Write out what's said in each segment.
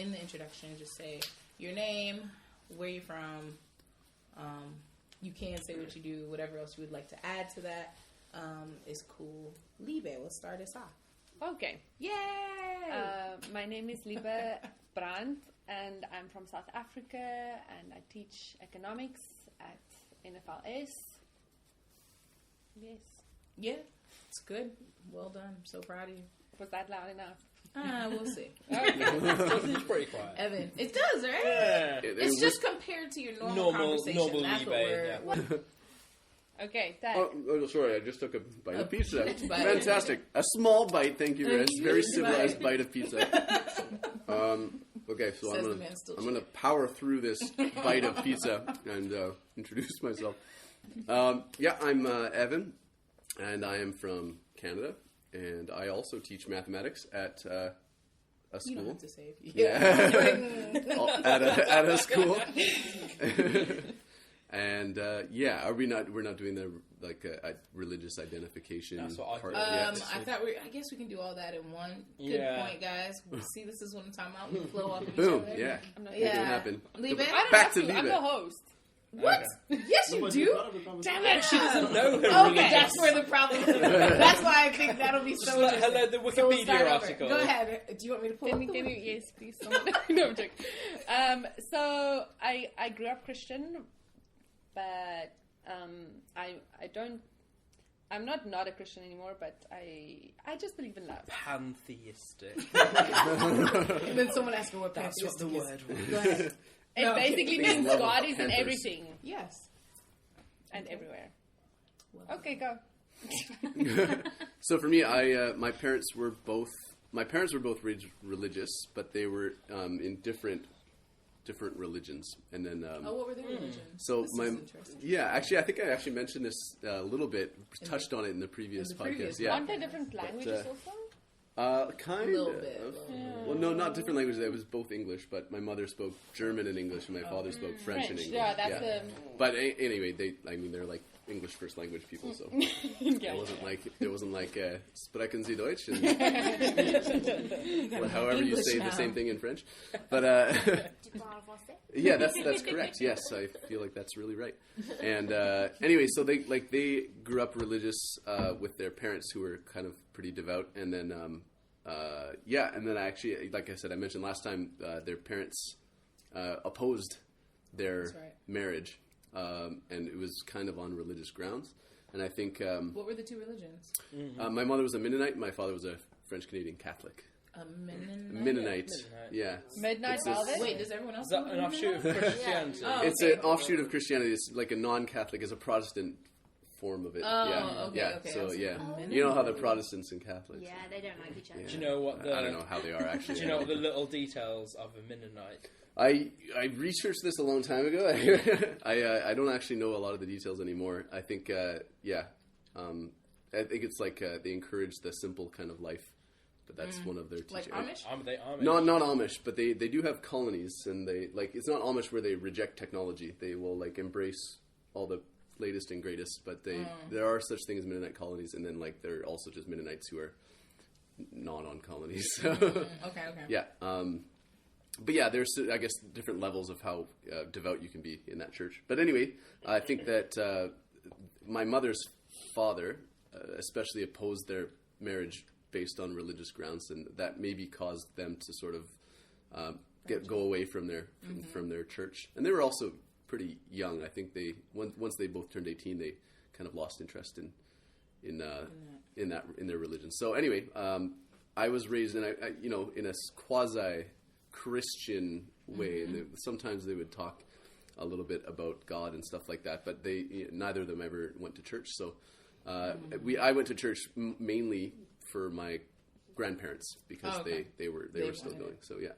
in the introduction, just say your name, where you're from. You can say what you do, whatever else you would like to add to that is cool. Liebe, let's start us off. Okay. Yay! My name is Liebe Brandt, and I'm from South Africa, and I teach economics at NFLS. Yes. Yeah, it's good. Well done. I'm so proud of you. Was that loud enough? We'll see. It's pretty quiet. Evan, it does, right? Yeah. It's just compared to your normal conversation. Normal That's Liebe, what we're... Okay, Dad. Oh, sorry, I just took a bite of pizza. bite. Fantastic. A small bite, thank you. Thank It's you. very civilized bite of pizza. Okay, so Says the man still I'm gonna power through this bite of pizza and introduce myself. Yeah, I'm Evan, and I am from Canada, and I also teach mathematics at a school. You don't have to say it. Yeah, at a school. And we're not doing the a religious identification That's what part I yet. I guess we can do all that in one. Good point, guys. See, this is when the time out. We flow off of each Boom! other. Yeah, not- make it happen. Liebe? I don't Back have to to. I'm Liebe. the host. What? Yes, you do. Damn it! She doesn't know her Okay, religion. that's where the problem is. That's why I think that'll be so Like, interesting. hello, the So we'll Wikipedia start over. article. Go ahead. Do you want me to pull up the Can you, one? yes, please. No, I'm joking. So I grew up Christian, but I'm not a Christian anymore, but I just believe in love. Pantheistic. And then someone asked me what That's what the pantheistic word was. is. Go ahead. It No, basically please. means Love of God is in Panthers. everything Yes. and everywhere. Well, Okay, go. So for me, my parents were both religious, but they were in different religions, and then what were their religions? so This my is interesting. I think I actually mentioned this a little bit, touched on it in the previous podcast. Yeah, Aren't there different languages also? kind A little of. bit. Well, no, not different languages. It was both English, but my mother spoke German and English, and my father spoke French and English. Yeah, that's But anyway, they're like English first language people, so yeah. it wasn't like sprechen Sie Deutsch, and however you English say now. the same thing in French. But yeah, that's correct. Yes, I feel like that's really right. And anyway, so they grew up religious with their parents who were kind of pretty devout, and then and then actually, like I said, I mentioned last time, their parents opposed their marriage, and it was kind of on religious grounds. And I think What were the two religions? my mother was a Mennonite, my father was a French-Canadian Catholic. A Mennonite? Mennonite, yeah. Midnight It's this- Velvet? Wait, does everyone else Is that know an what a offshoot of Mennonite is? Christianity? Oh. It's Okay. an offshoot of Christianity. It's like a non-Catholic, it's a Protestant form of it. Oh, yeah. okay. So yeah, Mennonite. you know how the Protestants and Catholics. Yeah, they don't like each other. Do you know what the... I don't know how they are actually. Do you know what the little details of a Mennonite? I researched this a long time ago. I don't actually know a lot of the details anymore. I think I think it's like they encourage the simple kind of life, but that's one of their teachings. Like Amish? Are they Amish? Not Amish, but they do have colonies, and they it's not Amish where they reject technology. They will embrace all the latest and greatest, but there are such things as Mennonite colonies, and then there are also just Mennonites who are not on colonies. Okay. Yeah. But yeah, there's, I guess, different levels of how devout you can be in that church. But anyway, I think that my mother's father especially opposed their marriage based on religious grounds, and that maybe caused them to sort of go away from their church. And they were also pretty young. I think once they both turned 18, they kind of lost interest in their religion. So anyway, I was raised in a quasi-Christian way, and sometimes they would talk a little bit about God and stuff like that. But neither of them ever went to church. So I went to church mainly for my grandparents because they were still going. So yeah,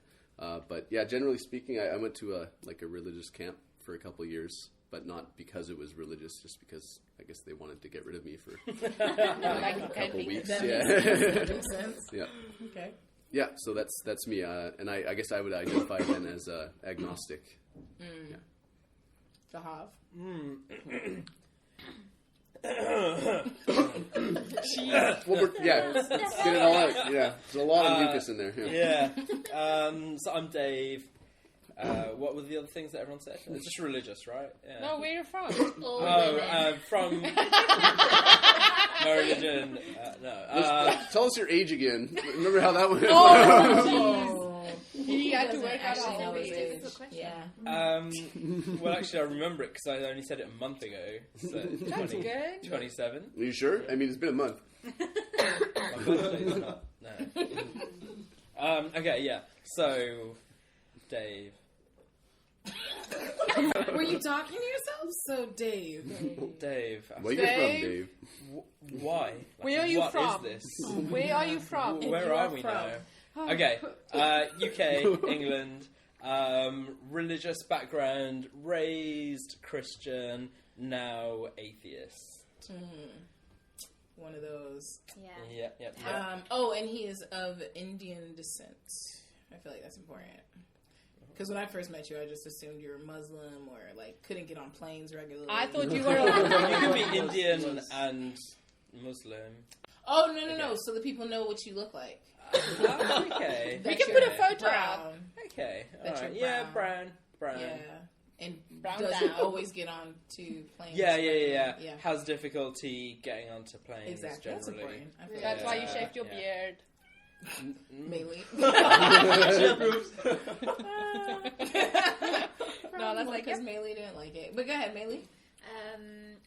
but yeah, generally speaking, I went to a religious camp for a couple of years, but not because it was religious, just because I guess they wanted to get rid of me for a couple of weeks. That makes sense. Yeah. Okay. Yeah, so that's me, and I guess I would identify then as agnostic. Yeah. Dhaive. Get it all out. Yeah, there's a lot of mucus in there. Yeah. So I'm Dave. What were the other things that everyone said? It's just religious, right? Yeah. No, where are you from? From no religion. Tell us your age again. Remember how that went? He had to work out actually know all his the age. Yeah. Well, actually, I remember it because I only said it a month ago. So That's good. 27. Are you sure? I mean, it's been a month. My birthday's not. No. Okay, yeah. So, Dave. Were you talking to yourself? So, Dave. Dave. Where are you from, Dave? Why? Where are you what from? What is this? Where are you from? Where are we now? Okay, UK, England, religious background, raised Christian, now atheist. One of those. Yeah. And he is of Indian descent. I feel like that's important. Because when I first met you, I just assumed you were Muslim or, like, couldn't get on planes regularly. I thought you were. You could be Indian and Muslim. Oh, no. So the people know what you look like. Okay. We can put a photo up. Brown. Okay. That Alright. you're Yeah, brown. Yeah. And Brown doesn't down. always get on to planes. Yeah. Has difficulty getting onto planes Exactly. That's generally. important. I feel That's why you Yeah, shaved your yeah. beard. Mayli. No, that's like because Mayli didn't like it. But go ahead, Mayli.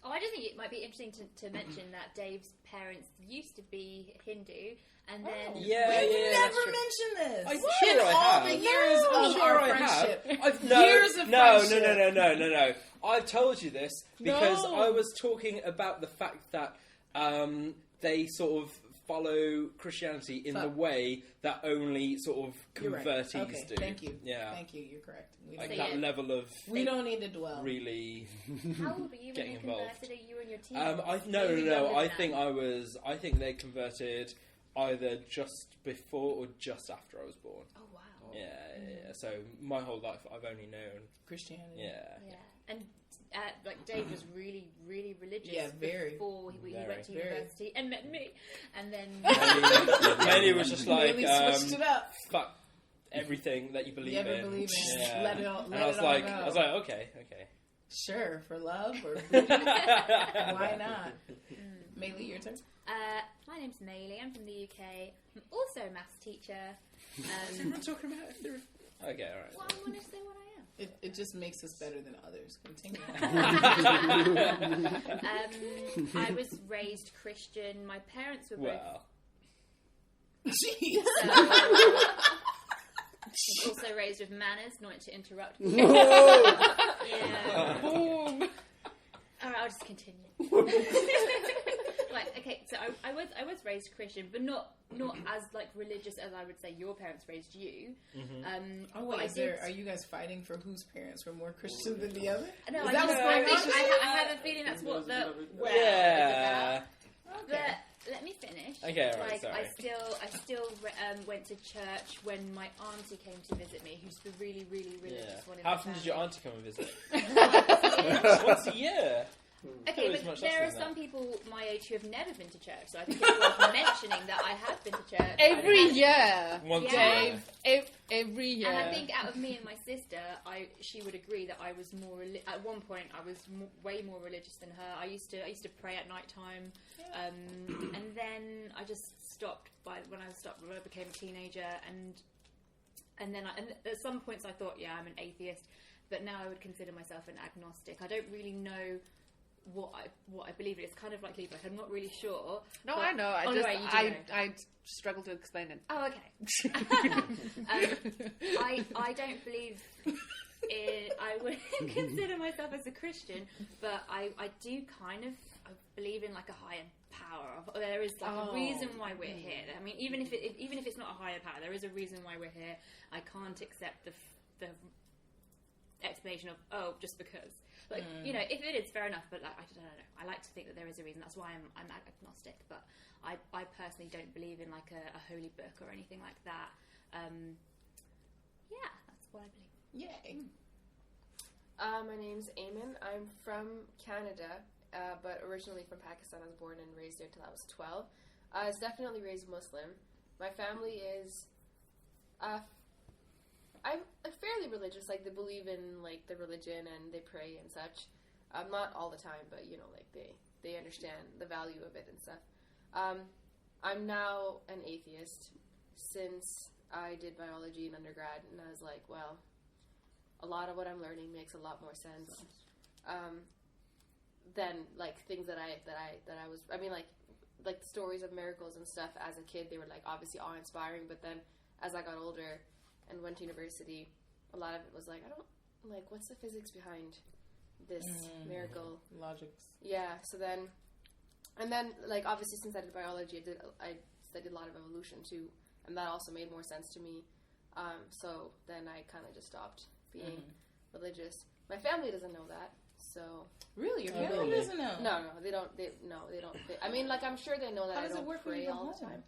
I just think it might be interesting to mention that Dave's parents used to be Hindu, and then We've Yeah, never that's true. mentioned this. I'm in sure I all have. the years I'm of sure our I friendship. have. Years of friendship. No. I've told you this because No. I was talking about the fact that they sort of follow Christianity in the way that only sort of You're right. convertees Okay, do. thank you. Yeah. Thank you. You're correct. Like So that yeah. level of We don't need to dwell. really. how old were you when Getting you involved. converted? Are you and your team? No. Maybe younger than that. I think they converted either just before or just after I was born. Oh wow. Yeah. So my whole life I've only known. Christianity. Yeah. Yeah, and like Dave was really, really religious. Yeah, very. Before he went to Very. university and met me, and then Mayli was just like Mayli switched it up. fuck everything that you believe You ever in. believe in. Yeah. Let it all- and let I was it all like, go. okay. Sure, for love or why not? Mayli, your turn. my name's Mayli. I'm from the UK. I'm also a maths teacher. We're talking about if they're... Okay, all right. Well, I want to say what I am. It just makes us better than others. Continue. I was raised Christian. My parents were both. Well, Jeez. Was also raised with manners, not to interrupt. Whoa! Yeah. Boom. Alright, I'll just continue. Right, okay, so I was raised Christian, but not as like religious as I would say your parents raised you. Oh but wait, are you guys fighting for whose parents were more Christian than the other? No, Is I, that just, what's going on? I have a feeling that's what the yeah. But let me finish. Okay, all right, like sorry. I still went to church when my auntie came to visit me, who's the really, really religious one in How the often did family. your auntie come and visit? Once a year. Okay, It's but much there less are than some that. people my age who have never been to church, so I think it's worth mentioning that I have been to church. Every And- year. Once Yeah. a Dave, every year. And I think out of me and my sister, she would agree that I was more. At one point, I was way more religious than her. I used to pray at night time, and then I just stopped when I became a teenager, and then at some points I thought, yeah, I'm an atheist, but now I would consider myself an agnostic. I don't really know what I believe in. It's kind of like Liebe. I'm not really sure. No, but- I know. Oh, right, you do know. I struggle to explain it. Oh, okay. I don't believe in. I would consider myself as a Christian, but I do kind of. I believe in like a higher power. There is like a reason why we're here. I mean, even if it's not a higher power, there is a reason why we're here. I can't accept the explanation of just because. Like if it is, fair enough. But like, I don't know. I like to think that there is a reason. That's why I'm agnostic. But I personally don't believe in like a holy book or anything like that. Yeah, that's what I believe. Yay. My name's Aimen. I'm from Canada, but originally from Pakistan. I was born and raised there till I was 12. I was definitely raised Muslim. My family is, I'm fairly religious. Like, they believe in, like, the religion and they pray and such. Not all the time, but, you know, like, they understand the value of it and stuff. I'm now an atheist since I did biology in undergrad, and I was like, well, a lot of what I'm learning makes a lot more sense than, like, things that I was, I mean, like stories of miracles and stuff as a kid, they were, like, obviously awe-inspiring, but then as I got older and went to university, a lot of it was like, I don't, like, what's the physics behind this miracle? Logics. Yeah, so then, and then, like, obviously since I did biology, I studied a lot of evolution too, and that also made more sense to me. So then I kind of just stopped being religious. My family doesn't know that, so. Really? Your family doesn't know? No, they don't. I mean, like, I'm sure they know that I don't pray all the time.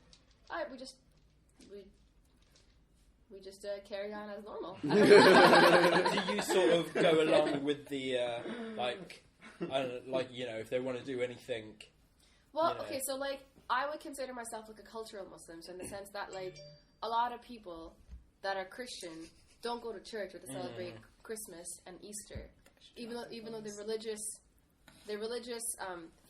We just carry on as normal. Do you sort of go along with the, like, I don't know, like, you know, if they want to do anything? Well, you know. okay, so, like, I would consider myself, like, a cultural Muslim, so in the sense that, like, a lot of people that are Christian don't go to church or to celebrate Christmas and Easter, even though they're religious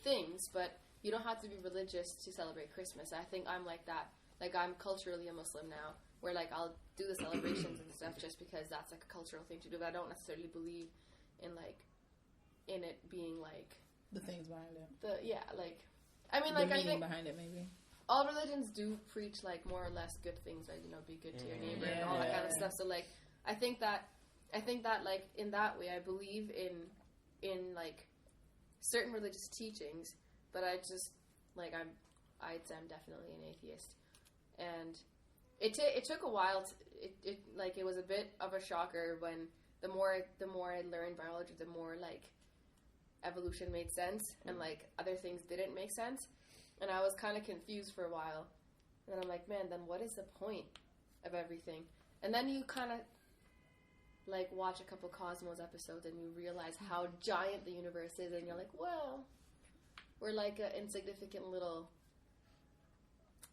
things, but you don't have to be religious to celebrate Christmas. I think I'm like that. Like, I'm culturally a Muslim now, where, like, I'll do the celebrations and stuff just because that's, like, a cultural thing to do, but I don't necessarily believe in, like, in it being, like... The things behind it. I mean, like, I think... behind it, maybe. All religions do preach, like, more or less good things, right? You know, be good to your neighbor and all that kind of stuff. So, like, I think that, like, in that way, I believe in like, certain religious teachings, but I just, like, I'd say I'm definitely an atheist. And it took a while. It was a bit of a shocker when the more I learned biology, the more, like, evolution made sense and, like, other things didn't make sense. And I was kind of confused for a while. And then I'm like, man, then what is the point of everything? And then you kind of, like, watch a couple Cosmos episodes and you realize how giant the universe is. And you're like, well, we're like an insignificant little,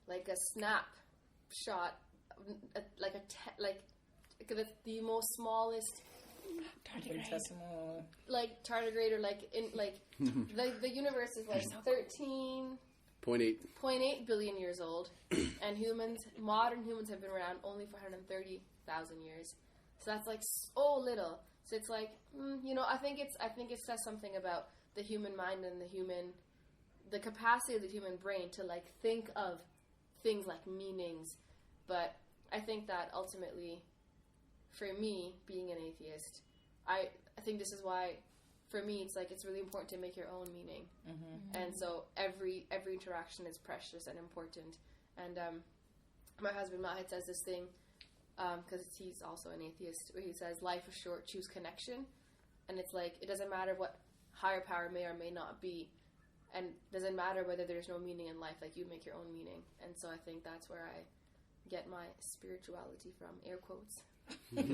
like a snapshot, the most smallest Infinitesimal. like tardigrade, or like in like the universe is like 13.8 billion years old, and modern humans have been around only for 130,000 years. So that's like so little. So it's like, you know, I think it says something about the human mind and the capacity of the human brain to, like, think of things like meanings. But I think that ultimately, for me, being an atheist, I think this is why, for me, it's like it's really important to make your own meaning. And so every interaction is precious and important. And my husband Mahit says this thing, because he's also an atheist, where he says, life is short, choose connection. And it's like, it doesn't matter what higher power may or may not be, and it doesn't matter whether there's no meaning in life, like, you make your own meaning. And so I think that's where I get my spirituality from, air quotes. Well,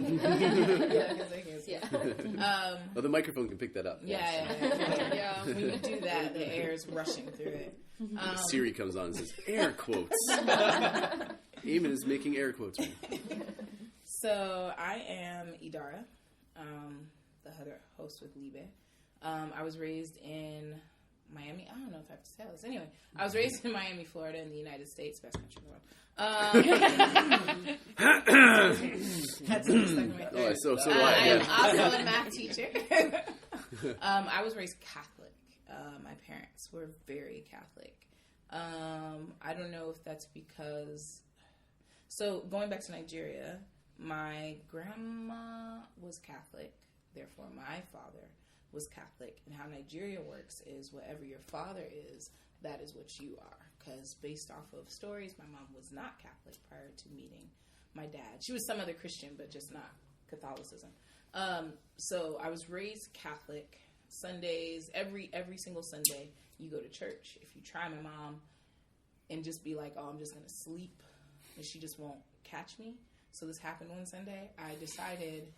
the microphone can pick that up. Yeah. When you do that, the air is rushing through it. Siri comes on and says, air quotes. Aimen is making air quotes. So I am Idara, the host with Liebe. I was raised in Miami. I don't know if I have to tell this. Anyway, I was raised in Miami, Florida, in the United States, best country in the world. I'm also a math teacher. I was raised Catholic. My parents were very Catholic. I don't know if that's because... So, going back to Nigeria, my grandma was Catholic. Therefore, my father was Catholic. And how Nigeria works is whatever your father is, that is what you are. Because based off of stories, my mom was not Catholic prior to meeting my dad. She was some other Christian, but just not Catholicism. So I was raised Catholic. Sundays, every single Sunday, you go to church. If you try my mom and just be like, oh, I'm just going to sleep, and she just won't catch me. So this happened one Sunday. I decided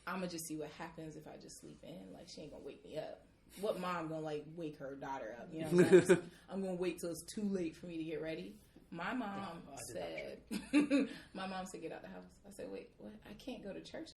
I'm going to just see what happens if I just sleep in. Like, she ain't going to wake me up. what mom gonna like wake her daughter up? You know what I'm saying? I'm gonna wait till it's too late for me to get ready. My mom said, my mom said, get out the house. I said, wait, what? I can't go to church